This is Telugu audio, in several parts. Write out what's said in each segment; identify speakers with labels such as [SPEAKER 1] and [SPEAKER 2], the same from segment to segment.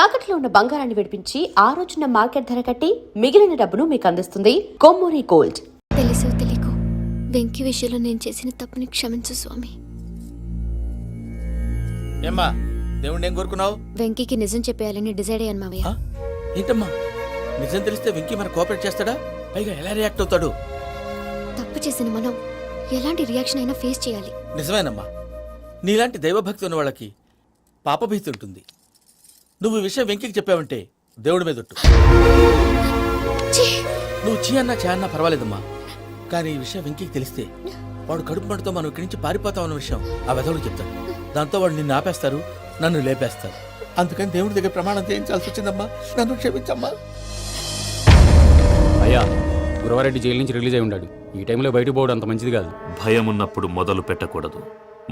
[SPEAKER 1] తాకట్లో ఉన్న బంగారాన్ని విడిపించి ఆ రోజున మార్కెట్ ధర కట్టి మిగిలిన డబ్బును మీకు అందిస్తుంది కొమ్మూరి గోల్డ్.
[SPEAKER 2] తెలుసో తెలియకో వెంకీ విషయంలో నేను చేసిన తప్పుని క్షమించు స్వామి.
[SPEAKER 3] ఏమ్మా దేవుణ్ణి ఏం కోరుకున్నావు?
[SPEAKER 2] వెంకీకి నిజం చెప్పేయాలని డిసైడ్ అయ్యాను మావయ్య.
[SPEAKER 3] ఏంటమ్మా నిజం తెలిస్తే వెంకీ మన కోఆపరేట్ చేస్తాడా? పైగా ఎలా రియాక్ట్ అవుతాడు?
[SPEAKER 2] తప్పు చేసిన మనం ఎలాంటి రియాక్షన్ అయినా ఫేస్ చేయాలి.
[SPEAKER 3] నిజమేనమ్మా, నీలాంటి దైవభక్తి ఉన్న వాళ్ళకి పాపభీతి ఉంటుంది. నువ్వు ఈ విషయం వెంకీకి చెప్పావంటే దేవుడి మీద ఒట్టు. నువ్వు చీ అన్నా చే అన్నా పర్వాలేదమ్మా, కానీ ఈ విషయం వెంకీకి తెలిస్తే వాడు కడుపు మంటతో మనం ఇక్కడి నుంచి పారిపోతామన్న విషయం ఆ వెధవుడికి చెప్తాడు. దాంతో వాడు నిన్ను ఆపేస్తారు, నన్ను లేపేస్తారు. అందుకని దేవుడి దగ్గర ప్రమాణం చేయించాల్సి వచ్చిందమ్మా, నన్ను క్షమించమ్మా.
[SPEAKER 4] అయ్యా, గురవారెడ్డి జైలు నుంచి రిలీజ్ అయి ఉన్నాడు. ఈ టైంలో బయటకు పోవడం అంత మంచిది కాదు.
[SPEAKER 5] భయం ఉన్నప్పుడు మొదలు పెట్టకూడదు,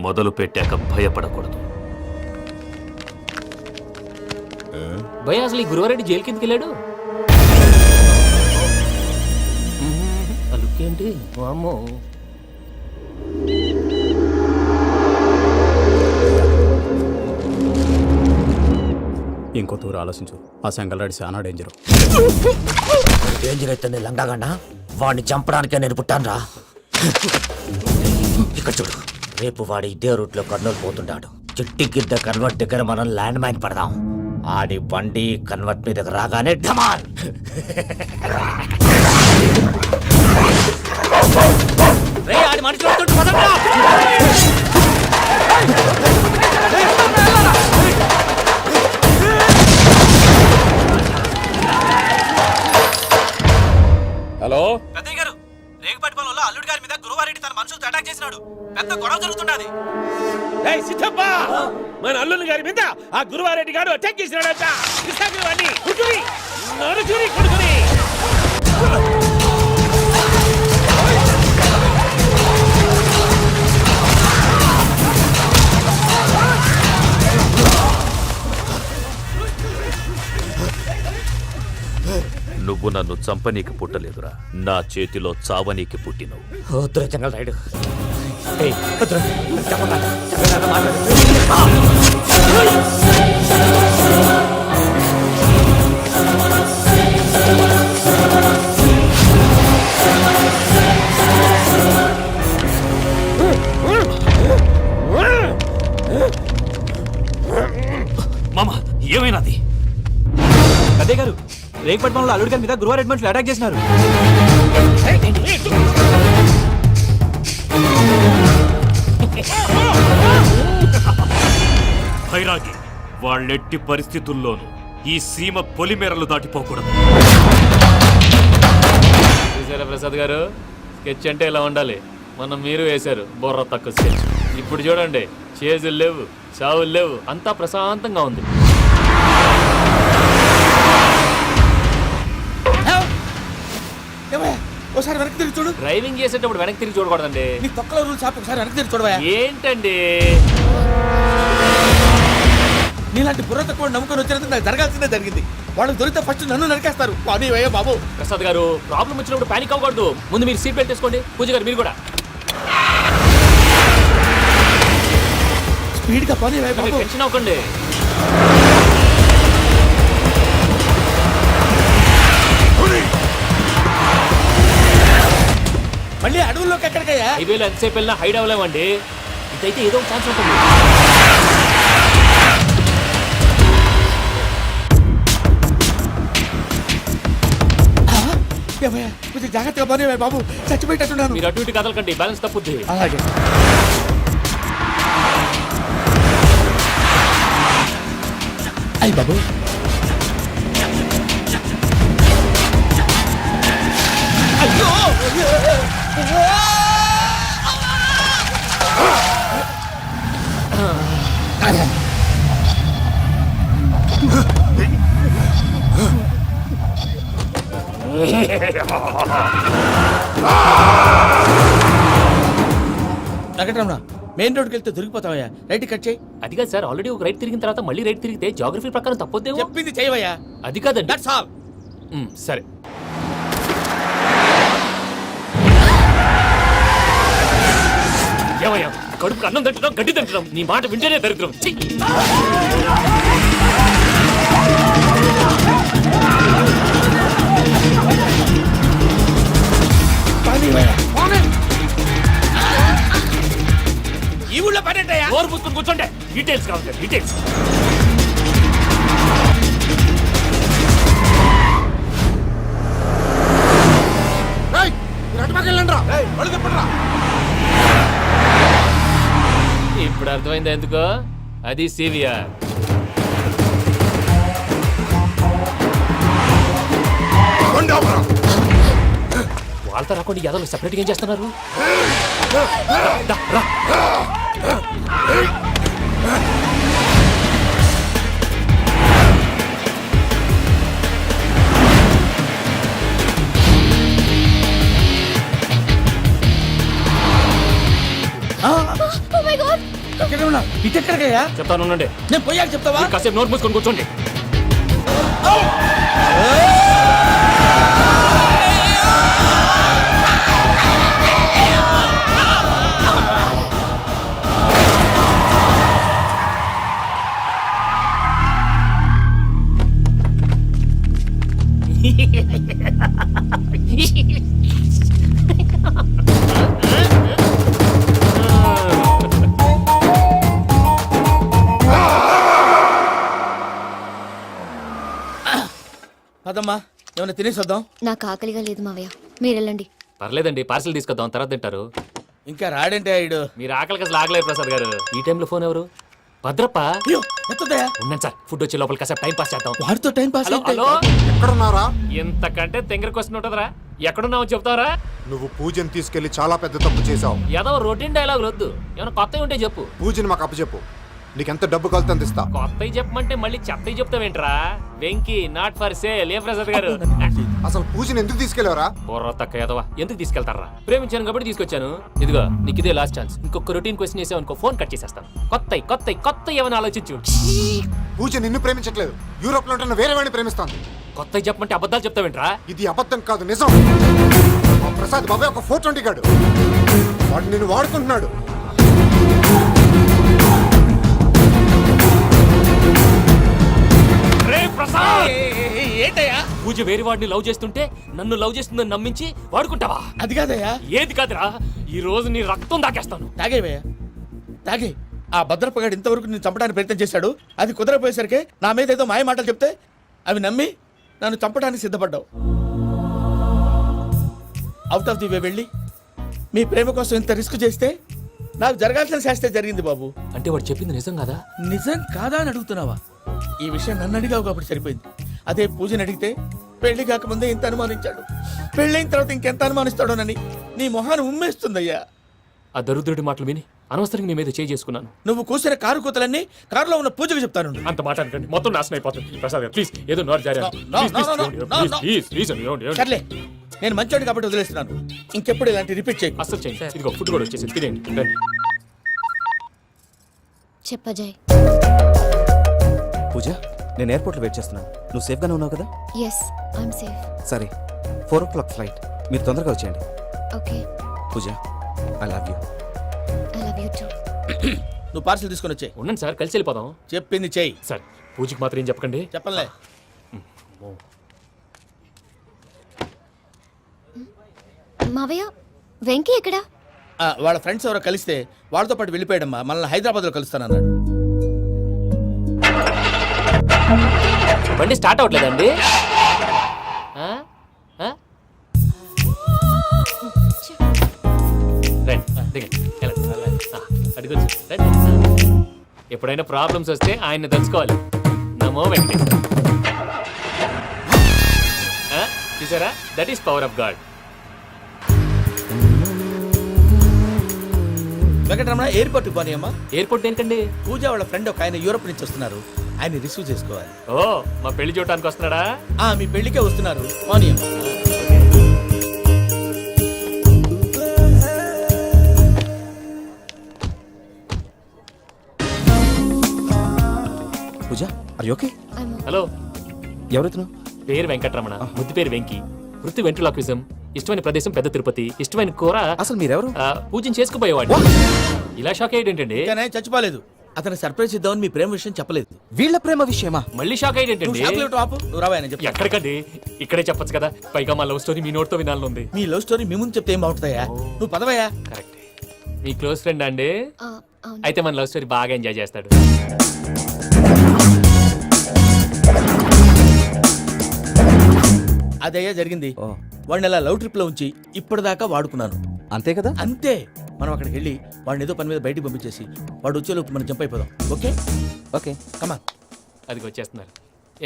[SPEAKER 5] మొదలు పెట్టాక భయపడకూడదు.
[SPEAKER 4] భయ అసలు ఈ గురవారెడ్డి జైలు కిందకి వెళ్ళాడు. అలుకేంటి అమ్మో. ఇంకో తూరు ఆలోచించు. ఆ సంగల్రాడి చాలా డేంజర్.
[SPEAKER 6] డేంజర్ అయితే లంగాగన్నా వాడిని చంపడానికే నేను పుట్టాను రా. ఇక్కడ చూడు, రేపు వాడు ఇదే రూట్ లో కర్నూలు పోతుంటాడు. చిట్టి గిద్ద కన్వర్ట్ దగ్గర మనం ల్యాండ్ మైన్ పడదాం. ఆడి బండి కన్వర్ట్ మీద రాగానే ఢమాన్. ఆడి మనిషి
[SPEAKER 4] హలో
[SPEAKER 6] పెద్దయ్య గారు, రేగుపాటి పొలంలో అల్లుడి గారి మీద గురువారెడ్డి తన మనుషులతో అటాక్ చేసినాడు. పెద్ద గొడవ జరుగుతున్నది.
[SPEAKER 7] మన అల్లుని గారి మీద ఆ గురువారెడ్డి గారు అటాక్ చేసినాడట. కొడుకుని
[SPEAKER 5] నువ్వు నన్ను చంపనీకి పుట్టలేదురా, నా చేతిలో చావనీకి పుట్టినవు.
[SPEAKER 6] జంగల్ రైడ్.
[SPEAKER 5] మామ ఏమైనాది?
[SPEAKER 6] అదే గారు, రేగుపట్నంలో అల్లుడి గారి మీద గురువారెడ్డి మనుషులు అటాక్ చేసినారు.
[SPEAKER 5] భైరాగి, వాళ్ళెట్టి పరిస్థితుల్లోనూ ఈ సీమ పొలిమేరలు దాటిపోకూడదు.
[SPEAKER 4] చూసారా ప్రసాద్ గారు, స్కెచ్ అంటే ఇలా ఉండాలి. మనం మీరు వేశారు బొర్ర తక్కువ స్కెచ్. ఇప్పుడు చూడండి, చేజులు లేవు, చావులు లేవు, అంతా ప్రశాంతంగా ఉంది.
[SPEAKER 3] ఒకసారి వెనక్కి తిరిగి చూడు.
[SPEAKER 4] డ్రైవింగ్ చేసేటప్పుడు వెనక్కి తిరిగి చూడకూడదండి.
[SPEAKER 3] నీ తొక్కలో రూల్స్ ఆపి ఒకసారి వెనక్కి తిరిగి చూడవా.
[SPEAKER 4] ఏంటండి
[SPEAKER 3] నీలాంటి బుర్ర తక్కువ నమ్ముకొని వచ్చినందుకు నాకు జరగాల్సిందే జరిగింది. వాళ్ళు దొరికితే ఫస్ట్ నన్ను నరికేస్తారు. పానీ వయ్యా బాబు.
[SPEAKER 4] ప్రసాద్ గారు, ప్రాబ్లం వచ్చినప్పుడు పానిక్ అవ్వకూడదు. ముందు మీరు సీట్ బెల్ట్ వేసుకోండి. పూజ గారు మీరు కూడా
[SPEAKER 3] స్పీడ్గా పానీ వయ్యా బాబు.
[SPEAKER 4] టెన్షన్ అవ్వకండి.
[SPEAKER 3] మళ్ళీ అడవుల్లోకి ఎక్కడికయ్యా?
[SPEAKER 4] హైవేలో ఎంతసేపు వెళ్ళినా హైడ్ అవ్వలేమండి. ఇదైతే ఏదో ఒక ఛాన్స్ ఉంటుంది.
[SPEAKER 3] కొంచెం జాగ్రత్తగా పని బాబు, చచ్చిపోయేటట్టున్నాను.
[SPEAKER 4] మీరు అటు ఇటు కదలకండి, బ్యాలెన్స్ తప్పుద్ది.
[SPEAKER 3] అలాగే. అయ్యి బాబు, అయ్యో వెంకటరమణ, మెయిన్ రోడ్కి వెళ్తే దొరికిపోతావయ్యా. రైట్ కట్ చేయి.
[SPEAKER 4] అది కాదు సార్, ఆల్రెడీ ఒక రైట్ తిరిగిన తర్వాత మళ్ళీ రైట్ తిరిగితే జాగ్రఫీ ప్రకారం తప్పొద్దేమో.
[SPEAKER 3] చెప్పింది చేయవయ్యా.
[SPEAKER 4] అది కాదండి.
[SPEAKER 3] That's all.
[SPEAKER 4] సరే. ఏమయ్యా, కడుపుకు అన్నం తింటున్నాం, గడ్డి తింటున్నాం, నీ మాట వింటేనే దరిద్రం. డీటెయిల్స్ కావాలి సార్, డీటెయిల్స్. ఇప్పుడు అర్థమైందా ఎందుకో? అది సివిఆర్. వాళ్ళతో రాకుండా యాదవ్ సెపరేట్గా ఏం చేస్తున్నారు? రా.
[SPEAKER 3] ఎక్కడ ఉన్నా ఇటు ఎక్కడికయ్యా?
[SPEAKER 4] చెప్తాను ఉండండి.
[SPEAKER 3] నేను పోయాక చెప్తావా?
[SPEAKER 4] మీరు కాసేపు నోట్ మూసుకొని కూర్చోండి.
[SPEAKER 3] అదమ్మా ఏమైనా తినేసి వద్దాం.
[SPEAKER 2] నాకు ఆకలిగా లేదు మావయ్య, మీరు వెళ్ళండి.
[SPEAKER 4] పర్లేదండి, పార్సిల్ తీసుకొద్దాం, తర్వాత తింటారు.
[SPEAKER 3] ఇంకా రాడంటే ఆయుడు.
[SPEAKER 4] మీరు ఆకలికి అసలు ఆగలేదు ప్రసాద్ గారు. ఈ టైంలో ఫోన్ ఎవరు? భద్రప్ప.
[SPEAKER 3] అయ్యో ఎత్తదయ్యా.
[SPEAKER 4] ఉన్నాను సార్, ఫుడ్ వచ్చే లోపల కాసేపు టైం పాస్ చేద్దాం.
[SPEAKER 3] వాడితో టైం పాస్.
[SPEAKER 4] హలో హలో,
[SPEAKER 8] ఎక్కడున్నారా?
[SPEAKER 4] ఇంతకంటే తెంగర క్వశ్చన్ ఉంటుందిరా. ఎక్కడున్నావు చెప్తావరా?
[SPEAKER 8] నువ్వు పూజని తీసుకెళ్లి చాలా పెద్ద తప్పు చేశావు.
[SPEAKER 4] ఏదో రొటీన్ డైలాగ్ వద్దు, ఏమైనా కొత్తవి ఉంటే చెప్పు.
[SPEAKER 8] పూజని మాకు అప్పచెప్పు, నీకెంత డబ్బు కలితే అంత ఇస్తా.
[SPEAKER 4] కొత్తవి చెప్పమంటే మళ్ళీ చెత్తవి చెప్తావేంట్రా? Venky not for sale. ఏ ప్రసాద్ గారు?
[SPEAKER 8] అసలు పూజని ఎందుకు తీసుకెళ్లేవరా?
[SPEAKER 4] బుర్ర తక్క ఏదవా, ఎందుకు తీసుకెళ్తారా? ప్రేమించాను కాబట్టి తీసుకొచ్చాను. ఇదిగో నీకు ఇదే లాస్ట్ ఛాన్స్. ఇంకొక రొటీన్ క్వశ్చన్ చేసావు అనుకో, ఫోన్ కట్ చేసేస్తాను. కొత్త ఏమైనా ఆలోచించు.
[SPEAKER 8] పూజ నిన్ను ప్రేమించట్లేదు, యూరోప్ లో ఉంటున్న వేరే వాడిని ప్రేమిస్తాను.
[SPEAKER 4] కొత్తవి చెప్పమంటే అబద్ధాలు చెప్తావేంట్రా?
[SPEAKER 8] ఇది అబద్ధం కాదు, నిజం. మా ప్రసాద్ బాబాయ్ ఒక 420 గాడు, వాడు నిన్ను వాడుకుంటున్నాడు.
[SPEAKER 3] ఏంటయ్యా?
[SPEAKER 4] పూజ వేరే వాడిని లవ్ చేస్తుంటే నన్ను లవ్ చేస్తుందని నమ్మించి వాడుకుంటావా?
[SPEAKER 3] అది కాదయ్యా.
[SPEAKER 4] ఏది కాదురా, ఈ రోజు నీ రక్తం దాకేస్తాను.
[SPEAKER 3] తాగేవయ్యా తాగే. ఆ భద్రపగాడు ఇంతవరకు నేను చంపడానికి ప్రయత్నం చేశాడు. అది కుదరపోయేసరికి నా మీద ఏదో మాయ మాటలు చెప్తే అవి నమ్మి నన్ను చంపడానికి సిద్ధపడ్డావు. అవుట్ ఆఫ్ ది వే వెళ్ళి మీ ప్రేమ కోసం ఇంత రిస్క్ చేస్తే నాకు జరగాల్సిన శాస్త్రే జరిగింది బాబు.
[SPEAKER 4] అంటే వాడు చెప్పింది నిజం కదా?
[SPEAKER 3] నిజం కాదా అని అడుగుతున్నావా? ఈ విషయం నన్ను అడిగావు కాబట్టి సరిపోయింది. అదే పూజని అడిగితే పెళ్లి కాకముందే ఇంత అనుమానించాడు, పెళ్ళైన తర్వాత ఇంకెంత అనుమానిస్తాడోనని నీ మొహాన్ని ఉమ్మేస్తుందయ్యా.
[SPEAKER 4] ఆ దరిద్రుడి మాటలు విని అనవసరంగా నీ మీద చేయి చేసుకున్నాను.
[SPEAKER 3] నువ్వు కూసిన కారు కూతలన్నీ కారులో ఉన్న పూజకు చెప్తాను.
[SPEAKER 4] అంత మాట అనకండి, మొత్తం నాశనం అయిపోతుంది. ప్రసాద్ గారు ప్లీజ్, ఏదో నోరు జారీ.
[SPEAKER 3] సర్లే, నేను మంచోడి కాబట్టి వదిలేస్తున్నాను. ఇంకెప్పుడు ఇలాంటి రిపీట్ చేయకు.
[SPEAKER 4] అసలు చేయండి. ఇదిగో ఫుడ్ కూడా వచ్చేసి తినేయండి. రండి.
[SPEAKER 2] చెప్పజాయ్.
[SPEAKER 9] పూజ, నేను ఎయిర్పోర్ట్లో వెయిట్ చేస్తున్నాను. నువ్వు సేఫ్గానే ఉన్నావు కదా?
[SPEAKER 2] Yes, I'm safe.
[SPEAKER 9] సరే, 4 o'clock ఫ్లైట్. మీరు తొందరగా వచ్చేయండి.
[SPEAKER 2] Okay,
[SPEAKER 9] Pooja, I love you.
[SPEAKER 2] I love you too.
[SPEAKER 3] నువ్వు పార్సిల్ తీసుకొని వచ్చే.
[SPEAKER 4] ఉండండి సార్, కలిసి వెళ్ళిపోదాం.
[SPEAKER 3] చెప్పింది చెయ్యి.
[SPEAKER 4] సార్ పూజకి మాత్రం ఏం చెప్పకండి.
[SPEAKER 3] చెప్పలే.
[SPEAKER 2] మావయ్య, వెంకీ ఎక్కడా?
[SPEAKER 3] వాళ్ళ ఫ్రెండ్స్ ఎవరో కలిస్తే వాళ్ళతో పాటు వెళ్ళిపోయాడమ్మా. మనల్ని హైదరాబాద్లో కలుస్తానన్నాడు.
[SPEAKER 4] బండి స్టార్ట్ అవ్వట్లేదండి. ఎప్పుడైనా ప్రాబ్లమ్స్ వస్తే ఆయన్ని తెలుసుకోవాలి. నమో వెంకటేశ్వర. చూసారా, that is power of God.
[SPEAKER 3] Venkataramana ఎయిర్పోర్ట్కి పోనీ అమ్మా.
[SPEAKER 4] ఎయిర్పోర్ట్ ఏంటండి?
[SPEAKER 3] పూజ వాళ్ళ ఫ్రెండ్ ఒక ఆయన యూరోప్ నుంచి వస్తున్నారు, ఆయన రిసీవ్ చేసుకోవాలి.
[SPEAKER 4] ఓ, మా పెళ్లి చూడటానికి వస్తున్నాడా?
[SPEAKER 3] మీ పెళ్లికే వస్తున్నారు. పోనీ అమ్మా.
[SPEAKER 9] పూజ, ఆర్ యు ఓకే?
[SPEAKER 4] హలో,
[SPEAKER 9] ఎవరెత్తును?
[SPEAKER 4] పేరు వెంకటరమణ, ముద్దు పేరు వెంకి, వృత్తి వెంట్రులాక్విజం, ఇష్టమైన ప్రదేశం పెద్ద తిరుపతి, ఇష్టమైన కూర.
[SPEAKER 9] అసలు మీరెవరు?
[SPEAKER 4] పూజను చేసుకుపోయేవాడు. ఇలా షాక్ అయ్యేటండి.
[SPEAKER 3] కానీ ఆయన చచ్చిపోలేదు. అతను సర్ప్రైజ్ ఇద్దామని మీ ప్రేమ విషయం చెప్పలేదు.
[SPEAKER 9] వీళ్ళ ప్రేమ విషయమా?
[SPEAKER 4] మళ్ళీ షాక్ అయ్యేటండి.
[SPEAKER 3] నువ్వు రావాయని చెప్పి.
[SPEAKER 4] ఎక్కడికండి, ఇక్కడే చెప్పొచ్చు కదా. పైగా మా లవ్ స్టోరీ మీ నోట్తో వినాలనుంది.
[SPEAKER 3] మీ లవ్ స్టోరీ మీ ముందు చెప్తే ఏం బాగుంటుందయ్యా? నువ్వు పదవయ్యా.
[SPEAKER 4] కరెక్ట్. మీ క్లోజ్ ఫ్రెండ్ అండి?
[SPEAKER 2] అవును.
[SPEAKER 4] అయితే మన లవ్ స్టోరీ బాగా ఎంజాయ్ చేస్తాడు.
[SPEAKER 3] అదయ్యా జరిగింది.
[SPEAKER 9] ఓ
[SPEAKER 3] వాడిని అలా లవ్ ట్రిప్ లో ఉంచి ఇప్పటిదాకా వాడుకున్నాను.
[SPEAKER 9] అంతే కదా.
[SPEAKER 3] అంతే. మనం అక్కడికి వెళ్ళి వాడిని ఏదో పని మీద బయటికి పంపించేసి వాడు వచ్చేలోపు మనం జంప్ అయిపోదాం. Okay
[SPEAKER 9] okay
[SPEAKER 3] come on.
[SPEAKER 4] అది వచ్చేస్తున్నారు.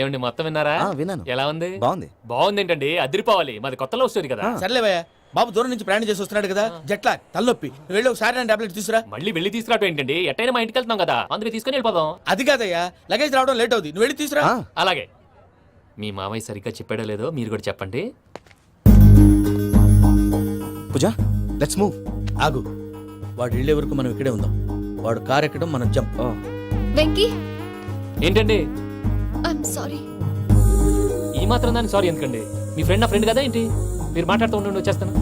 [SPEAKER 4] ఏమండి మొత్తం విన్నారా?
[SPEAKER 9] విన్నాను.
[SPEAKER 4] ఎలా ఉంది?
[SPEAKER 9] బాగుంది.
[SPEAKER 4] బాగుంది ఏంటండి, అదిరిపోవాలి. మాది కొత్త లవ్ స్టోరీ కదా.
[SPEAKER 3] సర్లేవయ్యా, బాబు దూరం నుంచి ప్రయాణం చేసి వస్తున్నాడు కదా, జట్లా తలనొప్పి. నువ్వు వెళ్ళి ఒకసారి టాబ్లెట్ తీసురా.
[SPEAKER 4] మళ్ళీ వెళ్ళి తీసుకురావటం ఏంటండి? ఎట్టైనా మా ఇంటికి వెళ్తున్నాం కదా, అందుకే తీసుకొని వెళ్ళిపోదాం.
[SPEAKER 3] అది కాదయ్యా, లగేజ్ రావడం లేట్ అవుతుంది. నువ్వు వెళ్ళి తీసురా.
[SPEAKER 4] అలాగే. మీ మామయ్య సరిగ్గా చెప్పాడో లేదో మీరు కూడా చెప్పండి.
[SPEAKER 9] పూజ లెట్స్ మూవ్.
[SPEAKER 3] ఆగు, వాడు వెళ్ళే వరకు మనం ఇక్కడే ఉందాం. వాడు కార్ ఎక్కడం, మనం జంప్.
[SPEAKER 2] వెంకీ,
[SPEAKER 4] ఏంటండి
[SPEAKER 2] ఐఎమ్ సారీ.
[SPEAKER 4] ఈ మాత్రం దాన్ని సారీ ఎందుకండి? మీ ఫ్రెండ్ నా ఫ్రెండ్ కదా ఏంటి? మీరు మాట్లాడుతూ ఉండండి, వచ్చేస్తాను.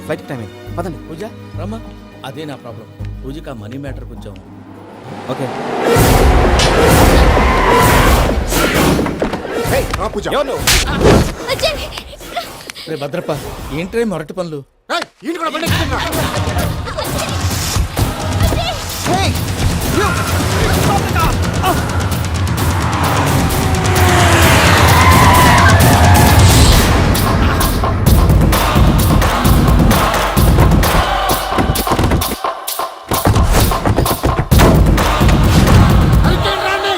[SPEAKER 9] ఫ్లైట్ టైం అయింది, పదండి.
[SPEAKER 3] పూజ రమ్మా. అదే నా ప్రాబ్లం. పూజకి ఆ మనీ మ్యాటర్ కొంచెం.
[SPEAKER 9] ఓకే.
[SPEAKER 8] హే, రా పూజ.
[SPEAKER 3] రే భద్రప్ప, ఏంట్రే మొరటి పనులు?
[SPEAKER 8] ఏయ్, ఈయన కూడా బండి ఎక్కుతున్నా. అరికేయండి, రాండి.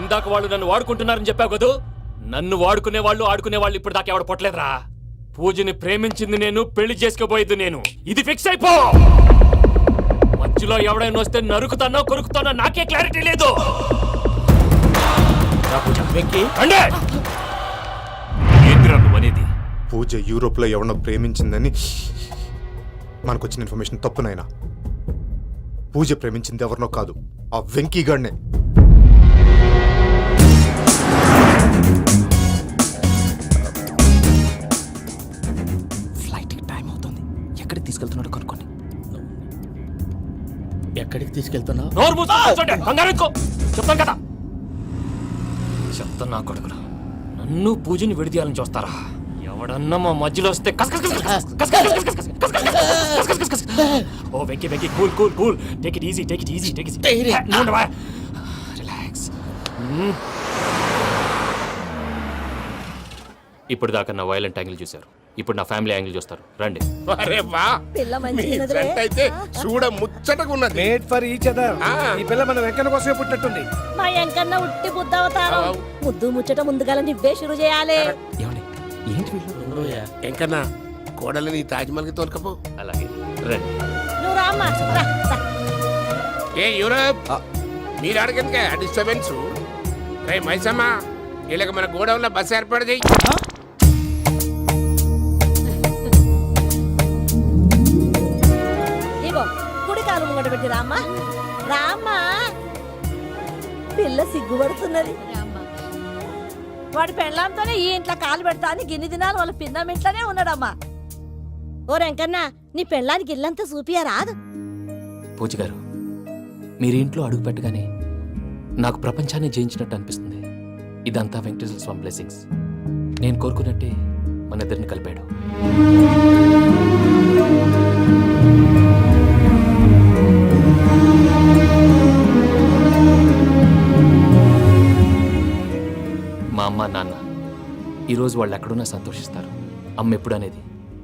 [SPEAKER 4] ఇందాక వాళ్ళు నన్ను వాడుకుంటున్నారని చెప్పావు కదూ. నన్ను వాడుకునే వాళ్ళు ఆడుకునే వాళ్ళు ఇప్పుడు దాకా ఎవడ పొట్టలేదురా. పూజని ప్రేమించింది నేను, పెళ్లి చేసుకోబోయేది నేను. ఇది ఫిక్స్ అయిపో. మధ్యలో ఎవడైనా వస్తే నరుకుతానో కొరుకుతానో నాకే క్లారిటీ లేదు.
[SPEAKER 3] వెంకీ,
[SPEAKER 4] ఏంద్రా నువ్వు అనేది?
[SPEAKER 8] పూజ యూరోప్ లో ఎవరినో ప్రేమించిందని మనకొచ్చిన ఇన్ఫర్మేషన్ తప్పు నాయనా. పూజ ప్రేమించింది ఎవరినో కాదు, ఆ వెంకీ గాడినే.
[SPEAKER 9] ఫ్లైట్ టైం అవుతుంది. ఎక్కడికి తీసుకెళ్తున్నాడో కనుక్కోండి.
[SPEAKER 3] ఎక్కడికి తీసుకెళ్తున్నావు?
[SPEAKER 4] నోరు మూసుకొని కూర్చోండి. కంగారు ఎందుకు? చెప్తాను కదా. చెప్తాను నా కొడుకులు, నన్ను పూజని విడిదీయాలని చూస్తారా? ఎవడన్నా మా మధ్యలో వస్తే ఓ Venky Venky, cool cool cool, take it easy, take it easy, take it easy. Relax. ఇప్పుడు దాకా నా వైలెంట్ యాంగిల్ చూశారు, ఇప్పుడు నా ఫ్యామిలీ యాంగిల్ చూస్తారు. రండి.
[SPEAKER 7] అరే వా, మీ జంట అయితే చూడ ముచ్చటగా ఉన్నది.
[SPEAKER 10] Made for each other. ఈ పిల్ల మన వెంకన్న కోసమే పుట్టినట్టుంది.
[SPEAKER 11] మా ఎంకన్నా ఉట్టి బుద్ధవతారం. ముద్దు ముచ్చట ముందుగా నువ్వే షురు చేయాలి.
[SPEAKER 9] ఏమండి, ఏంటి వీళ్ళు?
[SPEAKER 7] ఎంకన్నా కోడలని తాజ్మహల్ కి తోలుకపో.
[SPEAKER 4] అలాగే రండి.
[SPEAKER 11] నువ్వు రామ్మా, రా, రా.
[SPEAKER 7] ఏ యూరప్, మీరు అడగందుకే డిస్టర్బెన్స్. రే మైసమ్మ, వీళ్ళకి మన గోడౌన్లో బస్సు ఏర్పాటు చేయి.
[SPEAKER 11] ఇగో కుడి కాలు ముంగట పెట్టి రామ్మా, రామ్మా. పిల్ల సిగ్గుపడుతున్నది. వాడి పెళ్ళాంతోనే ఈ ఇంట్లో కాలు పెడతా అని గిన్ని దినాలు వాళ్ళ పిన్నం ఇంట్లోనే ఉన్నాడమ్మా. ఓ వెంకన్నా, నీ పెళ్ళానికి ఇల్లంతా చూపియా రాదు.
[SPEAKER 9] పూజ గారు మీరు ఇంట్లో అడుగు పెట్టగానే నాకు ప్రపంచాన్ని జయించినట్టు అనిపిస్తుంది. ఇదంతా వెంకటేశ్వర స్వామి బ్లెస్సింగ్స్. నేను కోరుకున్నట్టే మన ఇద్దరిని కలిపాడు. మా అమ్మ నాన్న ఈరోజు వాళ్ళు ఎక్కడున్నా సంతోషిస్తారు. అమ్మ ఎప్పుడు అనేది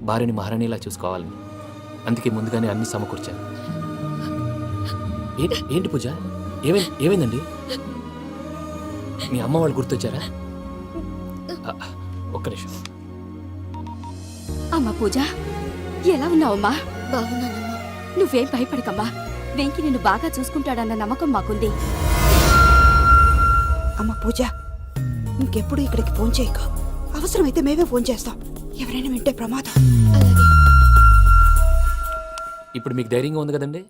[SPEAKER 9] భార్యని మహారాణిలా చూసుకోవాలని, అందుకే ముందుగానే అన్ని సమకూర్చాను. ఏంటి పూజ, ఏమైందండి? మీ అమ్మ వాళ్ళు గుర్తొచ్చారా? ఒక్క నిమిషం.
[SPEAKER 2] అమ్మా పూజ, ఎలా ఉన్నావమ్మా? బాగున్నానమ్మా. నువ్వేం భయపడకమ్మా, వెంకి నిన్ను బాగా చూసుకుంటాడన్న నమ్మకం మాకుంది.
[SPEAKER 12] అమ్మ పూజ, ఇంకెప్పుడు ఇక్కడికి ఫోన్ చేయక. అవసరమైతే మేమే ఫోన్ చేస్తాం. ఎవరైనా వింటే ప్రమాదం.
[SPEAKER 9] ఇప్పుడు మీకు ధైర్యంగా ఉంది కదండి?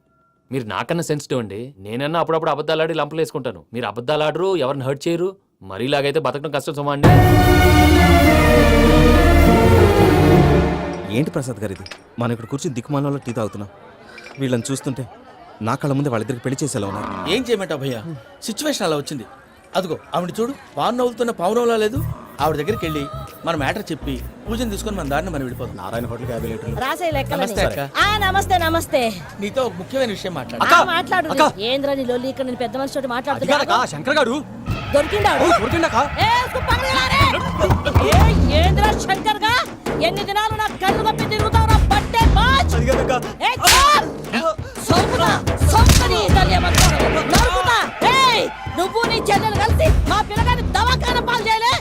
[SPEAKER 9] మీరు నాకన్నా సెన్సిటివ్ అండి. నేనన్నా అప్పుడప్పుడు అబద్ధాలాడి లంపలు వేసుకుంటాను. మీరు అబద్ధాలు ఆడరు, ఎవరిని హర్ట్ చేయరు. మరీ ఇలాగైతే బతకడం కష్టం సుమా అండి.
[SPEAKER 10] ఏంటి ప్రసాద్ గారు ఇది? మనం ఇక్కడ కూర్చొని దిక్కుమాలలో టీ తాగుతున్నాం. వీళ్ళని చూస్తుంటే నా కళ్ళ ముందే వాళ్ళిద్దరికి పెళ్లి చేసేలా ఉన్నారు.
[SPEAKER 3] ఏం చేయమంటావు భయ్యా, సిచ్యువేషన్ అలా వచ్చింది. అదిగో ఆవిడ చూడు, పావు నవ్వుతున్న పావునవ్వులా లేదు. ఆవిడ దగ్గరికి వెళ్ళి మన మ్యాటర్ చెప్పి పూజను తీసుకొని మన దారిని మనం వెళ్ళిపోతాం.
[SPEAKER 10] నారాయణ హోటల్ 50 లీటర్లు.
[SPEAKER 11] రాసే లెక్కలని.
[SPEAKER 3] నమస్తే అక్క.
[SPEAKER 11] నమస్తే నమస్తే.
[SPEAKER 3] నీతో ఒక ముఖ్యమైన విషయం మాట్లాడు.
[SPEAKER 11] మాట్లాడు. ఏంద్రా నీ లొల్లి? ఇక్కడ నేను పెద్ద మనిషితో మాట్లాడుతున్నా.
[SPEAKER 10] శంకర్ గారు
[SPEAKER 11] దొరికిందాడు. ఏంద్రా శంకర్ గా? ఎన్ని దినాలు నా కళ్ళు కప్పి తిరుగుతావు? పట్టే బాచ్. నువ్వు నీ చెల్లెలు కలిసి మా పిల్లగాని దవాఖాన పాలు చేయలే.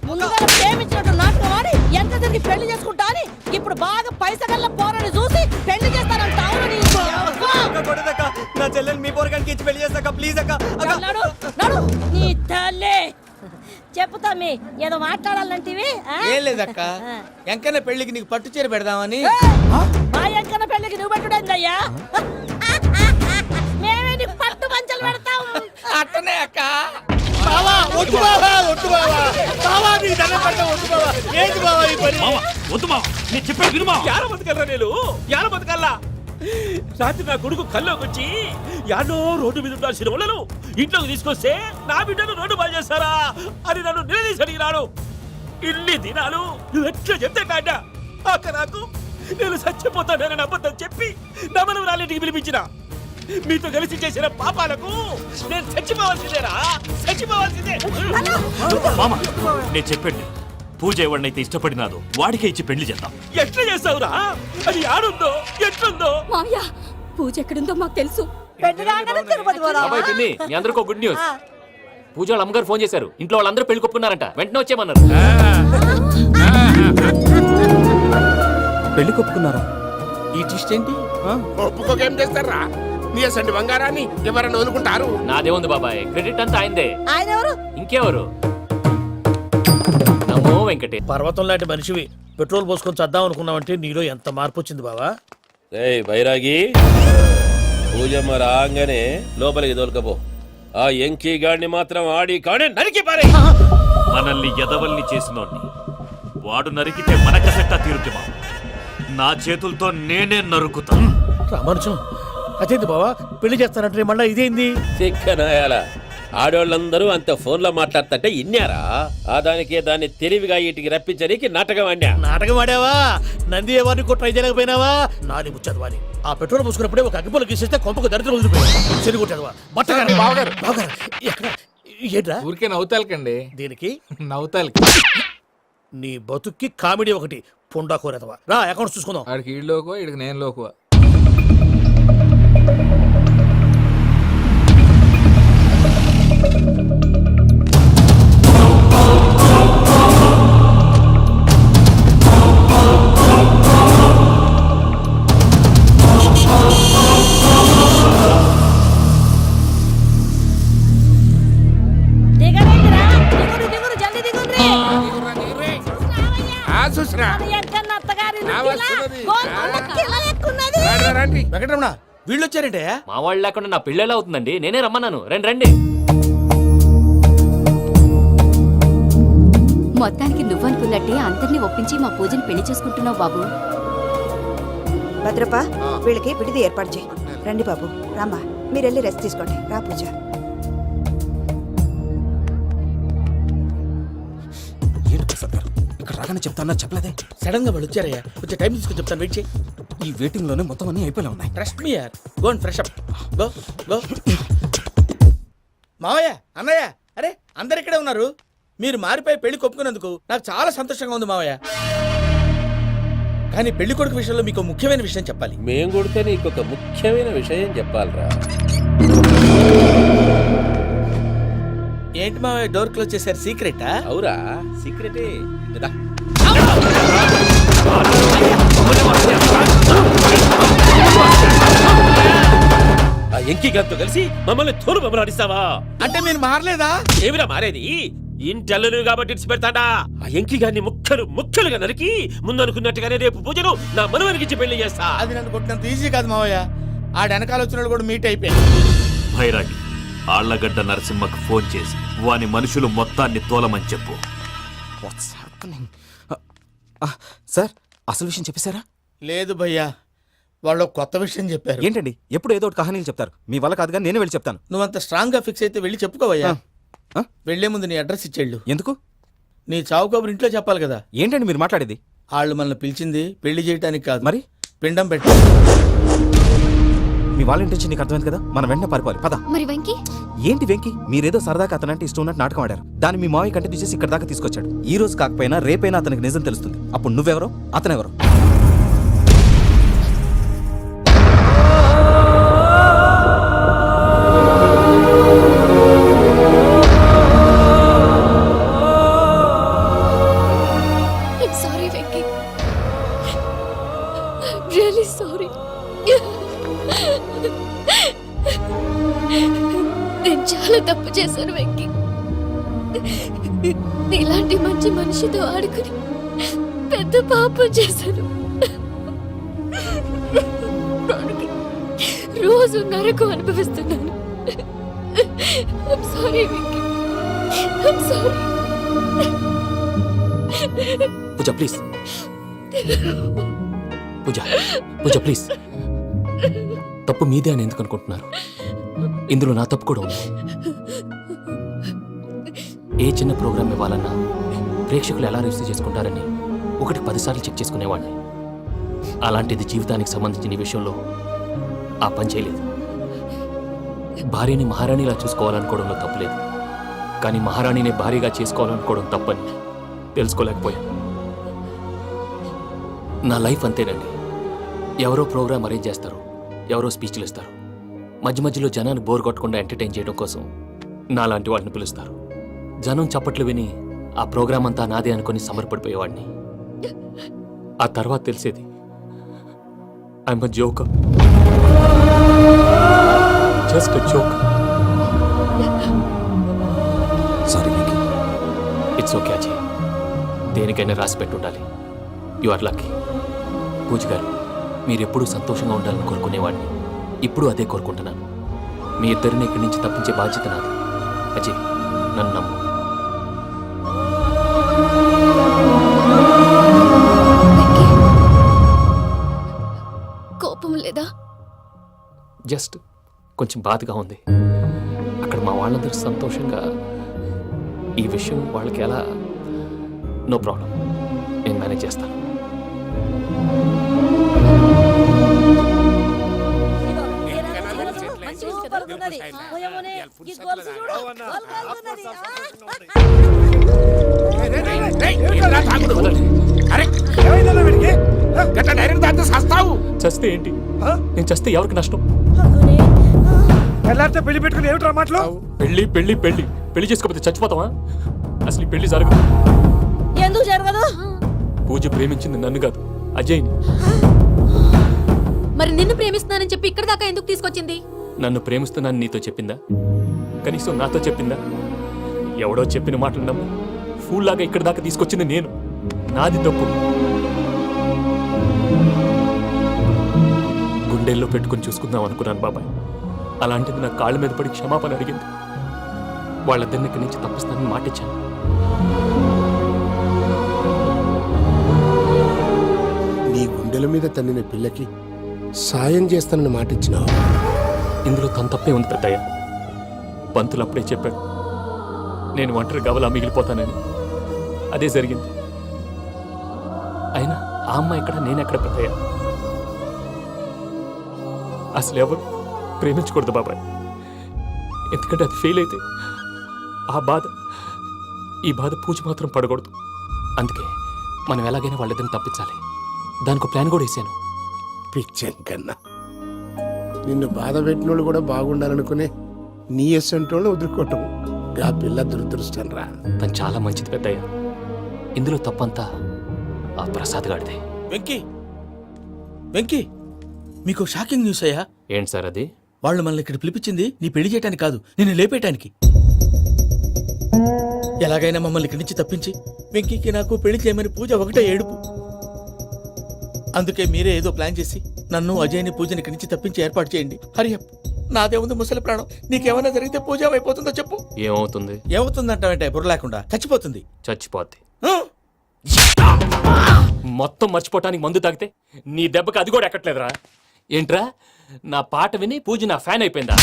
[SPEAKER 11] ముందుగా ప్రేమించినట్టు నాటకం ఆడి ఎంత తిరిగి పెళ్లి చేసుకుంటా అని ఇప్పుడు బాగా పైసగల్ల పోరని చూసి పెళ్లి చేస్తానంట.
[SPEAKER 10] నా చెల్లెలు మీ పోరగానికి ఇచ్చి పెళ్లి చేస్తాక ప్లీజ్ అక్క.
[SPEAKER 11] నడు నీ తల్లి. చెప్పుతా మీ ఏదో మాట్లాడాలంటివి.
[SPEAKER 3] ఏం లేదక్క, ఎంకన్న పెళ్లికి నీకు పట్టు చీర పెడదామని.
[SPEAKER 11] మా ఎంకన్న పెళ్లికి నువ్వు పెట్టుడేందయ్యా? మేమే నీకు పట్టు పంచలు పెడతాం.
[SPEAKER 3] అట్టనే అక్క.
[SPEAKER 10] రాత్రి నా కొడుకు కల్లోకి వచ్చి యాడో రోడ్డు మీద ఉండాల్సిన వాళ్ళను ఇంట్లోకి తీసుకొస్తే నా బిడ్డను రోడ్డు బాగా చేస్తారా అని నన్ను నిలదీసి అడిగినాడు. ఇన్ని దినాలు నువ్వు ఎట్లా చెప్తే కాట అక్క నాకు నేను చచ్చిపోతానని అబద్ధం చెప్పి నా మనవరాలింటికి పిలిపించిన. మీతో కలిసి చేసిన పాపాలకు నేను చచ్చిపోవాల్సిందేరా, చచ్చిపోవాల్సిందే.
[SPEAKER 5] మామ నేను చెప్పండి, పూజ ఎవరినైతే ఇష్టపడినాదో వాడికే ఇచ్చి పెళ్లి చేద్దాం.
[SPEAKER 10] ఎట్లా చేస్తావురా? అది ఆడుందో ఎట్లుందో.
[SPEAKER 2] మామయ్య, పూజ ఎక్కడుందో మాకు తెలుసు.
[SPEAKER 9] బాబాయ్ పిన్ని, మీ అందరికీ గుడ్ న్యూస్. పూజ వాళ్ళ అమ్మగారు ఫోన్ చేశారు. ఇంట్లో వాళ్ళందరూ పెళ్లి కొప్పుకున్నారంట. వెంటనే వచ్చేయమన్నారు.
[SPEAKER 10] పెళ్లి కొప్పుకున్నారా?
[SPEAKER 3] ఈ ట్విస్ట్ ఏంటి?
[SPEAKER 7] ఒప్పుకోకేం చేస్తారా? నీ అసంటి బంగారాన్ని ఎవరైనా వదులుకుంటారు?
[SPEAKER 9] నాదేముంది బాబాయ్, క్రెడిట్ అంతా ఆయనదే.
[SPEAKER 11] ఆయన ఎవరు?
[SPEAKER 9] ఇంకెవరు? నమో వెంకటే.
[SPEAKER 10] పర్వతం లాంటి మనిషివి పెట్రోల్ పోసుకొని చద్దాం అనుకున్నావంటే నీలో ఎంత మార్పు వచ్చింది బావా.
[SPEAKER 13] బైరాగి పూజమ్మ రాగానే లోపలికి దొరకపో. ఆ ఎంకీ గాడిని మాత్రం ఆడి కాడే నరికి పారే.
[SPEAKER 5] మనల్ని ఎదవల్ని చేసినోడ్ని వాడు నరికితే మనకసెట్టా తీరుతుమా? నా చేతులతో నేనే నరుకుతా.
[SPEAKER 10] రామానుజం, అదేంది బావా పెళ్లి చేస్తానంటే మళ్ళా ఇదేంది?
[SPEAKER 13] చిక్కనాయాల ఆడోళ్ళందరూ అంత ఫోన్లో మాట్లాడుతుంటే ఇన్నారా? ఆ దానికే దాన్ని తెలివిగా వీటికి రప్పించడానికి నాటకం ఆడా.
[SPEAKER 10] నాటకం ఆడావా? నంది ఎవరిని కూడా ట్రై చేయలేకపోయినావా? నాది ముచ్చదు వాని. ఆ పెట్రోల్ పోసుకున్నప్పుడే ఒక అగ్గిపుల్ల గీసేస్తే కొంపకు దరిద్రం వదిలిపోయాడు. చెరుగుంటదవా బట్టగారు బావగారు బావగారు ఎక్కడ ఏంట్రా?
[SPEAKER 4] ఊరికే నవ్వుతాలకండి.
[SPEAKER 10] దీనికి
[SPEAKER 4] నవ్వుతాలకి
[SPEAKER 10] నీ బతుక్కి కామెడీ ఒకటి పుండా కోరేదవా. రా అకౌంట్స్ చూసుకుందాం.
[SPEAKER 4] ఆడికి ఈడు లోకువ, ఈడికి నేను లోకువ.
[SPEAKER 3] వెంకటరమణ, వీళ్ళు వచ్చారంటే?
[SPEAKER 9] మా వాళ్ళు లేకుండా నా పెళ్ళి ఎలా అవుతుందండి? నేనే రమ్మన్నాను. రండి రండి.
[SPEAKER 2] మొత్తానికి నువ్వనుకున్నట్టే అందరినీ ఒప్పించి మా పూజని పెళ్లి చేసుకుంటున్నావు బాబు.
[SPEAKER 12] భద్రప, వీళ్ళకి విడిది ఏర్పాటు చేయి. రండి బాబు రామ్మా, మీరు వెళ్ళి రెస్ట్ తీసుకోండి. రా పూజ.
[SPEAKER 14] ఏంటి ప్రసాద్ గారు ఇక్కడ రాగానే చెప్తానా చెప్పలేదే?
[SPEAKER 3] సడన్ గా వాళ్ళు వచ్చారయ్యా, కొంచెం టైం తీసుకొని చెప్తాను, వెయిట్ చేయి.
[SPEAKER 14] ఈ వెయిటింగ్ లోనే మొత్తం అన్ని అయిపోయినా ఉన్నాయి.
[SPEAKER 3] ట్రస్ట్ మీ యార్, go and fresh up. Go go. మావయ్య, అన్నయ్య, అరే అందరు ఇక్కడే ఉన్నారు. మీరు మారిపోయి పెళ్లి కొప్పుకున్నందుకు నాకు చాలా సంతోషంగా ఉంది మావయ్య. కానీ పెళ్లి కొడుకు విషయంలో మీకు ముఖ్యమైన విషయం చెప్పాలి.
[SPEAKER 13] మేం కొడితే నీకు ఒక ముఖ్యమైన విషయం చెప్పాలిరా.
[SPEAKER 3] ఏంటి మావయ్య డోర్ క్లోజ్ చేశారు? సీక్రెటా?
[SPEAKER 13] అవురా, సీక్రెటే కదా. ఆ ఎంకి గారితో కలిసి మమ్మల్ని తోలు బొమ్మలాడిస్తావా?
[SPEAKER 3] అంటే మీరు మారలేదా?
[SPEAKER 13] ఏమిరా మారేది? ఇంటల్లు కాబట్టి ఇడిచి పెడతాడా? ఆ ఎంకి గారిని ముక్కలు ముక్కలుగా నరికి ముందు అనుకున్నట్టుగానే రేపు పూజను నా మనవనికిచ్చి పెళ్లి చేస్తా.
[SPEAKER 3] అది నన్ను కొట్టినంత ఈజీ కాదు మావయ్య. ఆ వెనకాల వచ్చిన కూడా మీట్ అయిపోయాడు.
[SPEAKER 5] భైరాగి ఆళ్లగడ్డ నరసింహకు ఫోన్ చేసి వాని మనుషులు మొత్తాన్ని తోలమని చెప్పు.
[SPEAKER 14] సార్ అసలు విషయం చెప్పేశారా?
[SPEAKER 3] లేదు భయ్యా, వాళ్ళు ఒక కొత్త విషయం చెప్పారు.
[SPEAKER 14] ఏంటండి ఎప్పుడు ఏదో ఒకటి కహానీలు చెప్తారు. మీ వల్ల కాదుగా నేనే వెళ్ళి చెప్తాను.
[SPEAKER 3] నువ్వంత స్ట్రాంగ్ గా ఫిక్స్ అయితే వెళ్ళి చెప్పుకోవయ్యా. వెళ్లే ముందు నీ అడ్రస్ ఇచ్చేళ్ళు.
[SPEAKER 14] ఎందుకు?
[SPEAKER 3] నీ చావు కబురు ఇంట్లో చెప్పాలి కదా.
[SPEAKER 14] ఏంటండి మీరు మాట్లాడేది?
[SPEAKER 3] వాళ్ళు మనల్ని పిలిచింది పెళ్లి చేయడానికి కాదు,
[SPEAKER 14] మరి
[SPEAKER 3] పిండం పెట్టి.
[SPEAKER 14] మీ వాళ్ళ ఇంటి నీకు అర్థమైంది కదా, మనం వెంటనే పారిపోవాలి. పద.
[SPEAKER 2] మరి వెంకీ?
[SPEAKER 14] ఏంటి వెంకీ, మీరేదో సరదాగా అతనంటే ఇష్టం ఉన్నట్టు నాటకం ఆడారు. దాన్ని మీ మావయ్య కంటిన్యూ చేసి ఇక్కడ దాకా తీసుకొచ్చాడు. ఈ రోజు కాకపోయినా రేపైనా అతనికి నిజం తెలుస్తుంది. అప్పుడు నువ్వెవరో అతనెవరో.
[SPEAKER 2] Sorry Venky, really sorry. నేను చాలా తప్పు చేశాను వెంకీ. నీలాంటి మంచి మనిషితో ఆడుకుని పెద్ద పాపం చేశాను. రోజు నరకం అనుభవిస్తున్నాను. I'm sorry Venky, I'm sorry.
[SPEAKER 9] Pooja please, Pooja Pooja please. తప్పు మీదే అని ఎందుకు అనుకుంటున్నారు? ఇందులో నా తప్పు కూడా ఉంది. ఏ చిన్న ప్రోగ్రామ్ ఇవ్వాలన్నా ప్రేక్షకులు ఎలా రిసీవ్ చేసుకుంటారని 1-10 సార్లు చెక్ చేసుకునేవాడిని. అలాంటిది జీవితానికి సంబంధించిన ఈ విషయంలో ఆ పని చేయలేదు. భార్యని మహారాణిలా చూసుకోవాలనుకోవడంలో తప్పులేదు, కానీ మహారాణిని భార్యగా చేసుకోవాలనుకోవడం తప్పని తెలుసుకోలేకపోయాను. నా లైఫ్ అంతేనండి. ఎవరో ప్రోగ్రామ్ అరేంజ్ చేస్తారు, ఎవరో స్పీచ్లు ఇస్తారు. మధ్య మధ్యలో జనాన్ని బోర్ కొట్టకుండా ఎంటర్టైన్ చేయడం కోసం నాలాంటి వాడిని పిలుస్తారు. జనం చప్పట్లు విని ఆ ప్రోగ్రామ్ అంతా నాదే అనుకుని సమర్పడిపోయేవాడిని. ఆ తర్వాత తెలిసేది I'm a joker, just a joker.
[SPEAKER 14] Sorry Venky.
[SPEAKER 9] It's okay Ajay, దేనికైనా రాసి పెట్టుండాలి. You are lucky. పూజ గారు, మీరెప్పుడూ సంతోషంగా ఉండాలని కోరుకునేవాడిని. ఇప్పుడు అదే కోరుకుంటున్నాను. మీ ఇద్దరిని ఇక్కడి నుంచి తప్పించే బాధ్యత నాది. అజయ్, నన్ను నమ్ము.
[SPEAKER 2] కోపం లేదా?
[SPEAKER 9] జస్ట్ కొంచెం బాధగా ఉంది. అక్కడ మా వాళ్ళందరూ సంతోషంగా, ఈ విషయం వాళ్ళకి ఎలా? నో ప్రాబ్లం, నేను మేనేజ్ చేస్తాను. చస్తే ఏంటి? నేను చస్తే ఎవరికి నష్టం?
[SPEAKER 10] పెళ్లి పెట్టుకుని ఏమిట్రా మాటలు?
[SPEAKER 9] పెళ్లి పెళ్లి పెళ్లి పెళ్లి చేసుకోకపోతే చచ్చిపోతావా? అసలు ఈ పెళ్లి జరగదు.
[SPEAKER 11] ఎందుకు జరగదు?
[SPEAKER 9] పూజ ప్రేమించింది నన్ను కాదు, అజయ్ని.
[SPEAKER 2] మరి నిన్ను ప్రేమిస్తున్నానని చెప్పి ఇక్కడ దాకా ఎందుకు తీసుకొచ్చింది?
[SPEAKER 9] నన్ను ప్రేమిస్తున్నాను నీతో చెప్పిందా? కనీసం నాతో చెప్పిందా? ఎవడో చెప్పిన మాటలు నమ్ము ఫూల్ లాగా ఇక్కడ దాకా తీసుకొచ్చింది నేను. నాది తప్పు. గుండెల్లో పెట్టుకుని చూసుకుందాం అనుకున్నాను బాబాయ్. అలాంటిది నా కాళ్ళ మీద పడి క్షమాపణ అడిగింది. వాళ్ళిద్దరిని ఇక్కడి నుంచి తప్పిస్తానని మాటిచ్చాను.
[SPEAKER 7] నీ గుండెల మీద తన్నిన పిల్లకి సాయం చేస్తానని మాట ఇచ్చినావు.
[SPEAKER 9] ఇందులో తన తప్పే ఉంది పెద్దయ్య. పంతులు అప్పుడే చెప్పాడు నేను ఒంటరి గవలా మిగిలిపోతానని. అదే జరిగింది. అయినా ఆ అమ్మాయి ఎక్కడ, నేనెక్కడ పెద్దయ్య? అసలు ఎవరు ప్రేమించకూడదు బాబాయ్. ఎందుకంటే అది ఫెయిల్ అయితే ఈ బాధ పూజ మాత్రం పడకూడదు. అందుకే మనం ఎలాగైనా వాళ్ళిద్దరిని తప్పించాలి. దానికి ప్లాన్ కూడా వేసాను.
[SPEAKER 7] పిచ్చం కన్నా నిన్ను బాధ పెట్టినోళ్ళు కూడా బాగుండాలనుకునే నీ ఎస్సంటోళ్ళు వదులుకోవటం ఆ పిల్ల దురదృష్టం రా.
[SPEAKER 9] తను చాలా మంచిది పెద్దయ్య. ఇందులో తప్పంతా ఆ ప్రసాద్ గాడిదే.
[SPEAKER 3] వెంకీ మీకు షాకింగ్ న్యూస్ అయ్యా.
[SPEAKER 9] ఏంటి సార్ అది?
[SPEAKER 3] వాళ్ళు మనల్ని ఇక్కడ పిలిపించింది నీ పెళ్లి చేయడానికి కాదు, నిన్ను లేపేయటానికి. ఎలాగైనా మమ్మల్ని ఇక్కడి నుంచి తప్పించి వెంకీకి నాకు పెళ్లి చేయమని పూజ ఒకటే ఏడుపు. అందుకే మీరే ఏదో ప్లాన్ చేసి నన్ను అజయ్ని పూజని ఇక్కడి నుంచి తప్పించి ఏర్పాటు చేయండి. హరియప్, నాదే ఉంది ముసలి ప్రాణం. నీకేమైనా జరిగితే పూజ అయిపోతుందో చెప్పు.
[SPEAKER 9] ఏమవుతుంది?
[SPEAKER 3] ఏమవుతుందంటావంటే బుర్ర లేకుండా చచ్చిపోతుంది.
[SPEAKER 9] చచ్చిపోద్ది. మొత్తం మర్చిపోవటానికి మందు తాగితే నీ దెబ్బకి అది కూడా ఎక్కట్లేదురా. ఏంట్రా, నా పాట విని పూజ నా ఫ్యాన్ అయిపోయిందా?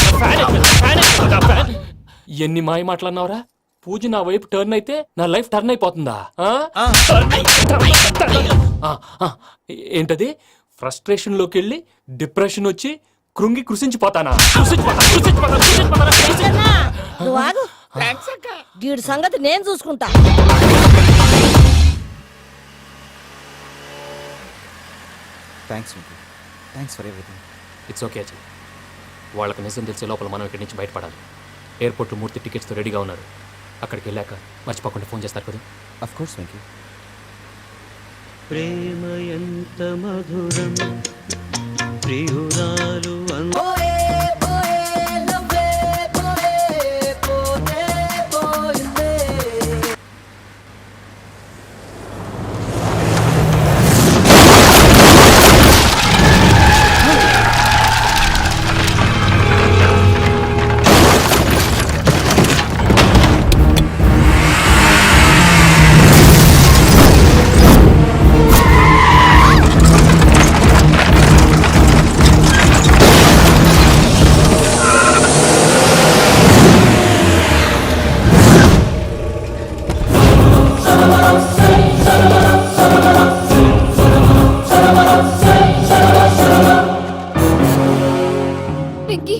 [SPEAKER 9] ఎన్ని మాయ మాటలన్నావురా? పూజ నా వైపు టర్న్ అయితే నా లైఫ్ టర్న్ అయిపోతుందా? ఏంటది? ఫ్రస్ట్రేషన్ లోకి వెళ్ళి డిప్రెషన్ వచ్చి కృంగి కృషించిపోతానా?
[SPEAKER 11] నువ్వు ఆగు. వీడి సంగతి నేను చూసుకుంటా.
[SPEAKER 14] Thanks for everything.
[SPEAKER 9] It's okay Ajay. వాళ్ళకి నిజం తెలిసే లోపల మనం ఇక్కడి నుంచి బయటపడాలి. ఎయిర్పోర్ట్లో 3 టికెట్స్తో రెడీగా ఉన్నారు. అక్కడికి వెళ్ళాక మర్చిపోకుండా ఫోన్ చేస్తారు కదా.
[SPEAKER 14] Of course Venky.
[SPEAKER 10] ప్రేమ ఎంత మధురం ప్రియురాలు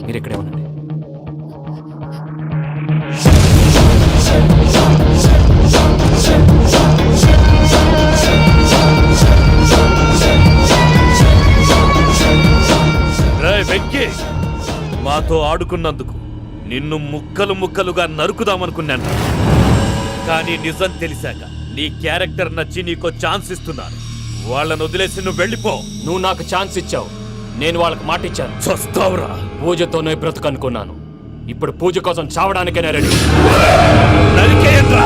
[SPEAKER 9] మీరు ఇక్కడే ఉండండి.
[SPEAKER 5] వెంకీ, మాతో ఆడుకున్నందుకు నిన్ను ముక్కలు ముక్కలుగా నరుకుదామనుకున్నాను. కానీ నిజం తెలిసాక నీ క్యారెక్టర్ నచ్చి నీకో ఛాన్స్ ఇస్తున్నాను. వాళ్ళను వదిలేసి నువ్వు వెళ్ళిపో.
[SPEAKER 9] నువ్వు నాకు ఛాన్స్ ఇచ్చావు, నేను వాళ్ళకి మాట ఇచ్చాను.
[SPEAKER 5] చస్తావురా.
[SPEAKER 9] పూజతోనే బ్రతుకనుకున్నాను. ఇప్పుడు పూజ కోసం చావడానికైనా రెడీ.
[SPEAKER 5] నరికేయండ్రా.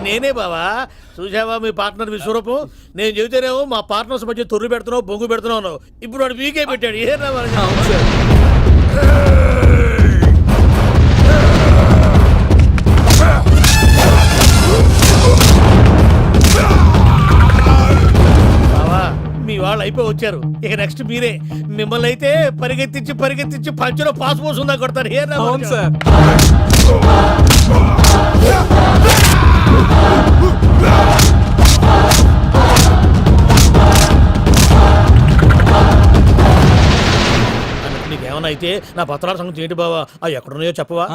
[SPEAKER 10] నేనే బావా. చూసావా మీ పార్ట్నర్ విశ్వరూపం? నేను చెబితేనేమో మా పార్ట్నర్స్ మధ్య తొర్రు పెడుతున్నావు, బొంగు పెడుతున్నావు. ఇప్పుడు వాడు వీకే పెట్టాడు. ఏ బావా, మీ వాళ్ళు అయిపోయి వచ్చారు. ఇక నెక్స్ట్ మీరే. మిమ్మల్ని అయితే పరిగెత్తించి పంచలో పాస్ పోసుందా కొడతారు. ఏ నీకేమన్నా అయితే నా పత్రాల సంగతి ఏంటి బావా అవి ఎక్కడున్నాయో చెప్పవా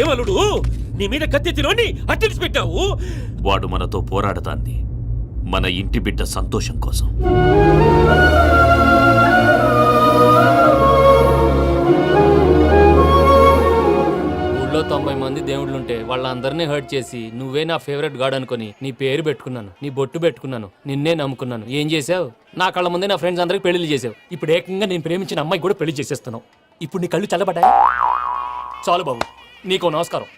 [SPEAKER 10] ఏమలుడు నీ మీద కత్తెత్తిలోని అట్టడిసి పెట్టావు.
[SPEAKER 5] వాడు మనతో పోరాడతాంది మన ఇంటి బిడ్డ సంతోషం కోసం.
[SPEAKER 4] ఊళ్ళో 90 మంది దేవుళ్ళుంటే వాళ్ళందరినీ హర్ట్ చేసి నువ్వే నా ఫేవరెట్ గాడ్ అనుకుని నీ పేరు పెట్టుకున్నాను, నీ బొట్టు పెట్టుకున్నాను, నిన్నే నమ్ముకున్నాను. ఏం చేసావు? నా కళ్ళ ముందే నా ఫ్రెండ్స్ అందరికి పెళ్లి చేసావు. ఇప్పుడు ఏకంగా నేను ప్రేమించిన అమ్మాయి కూడా పెళ్లి చేసేస్తున్నావు. ఇప్పుడు నీ కళ్ళు చల్లబడ్డాయి. చాలు బాబు, నీకో నమస్కారం.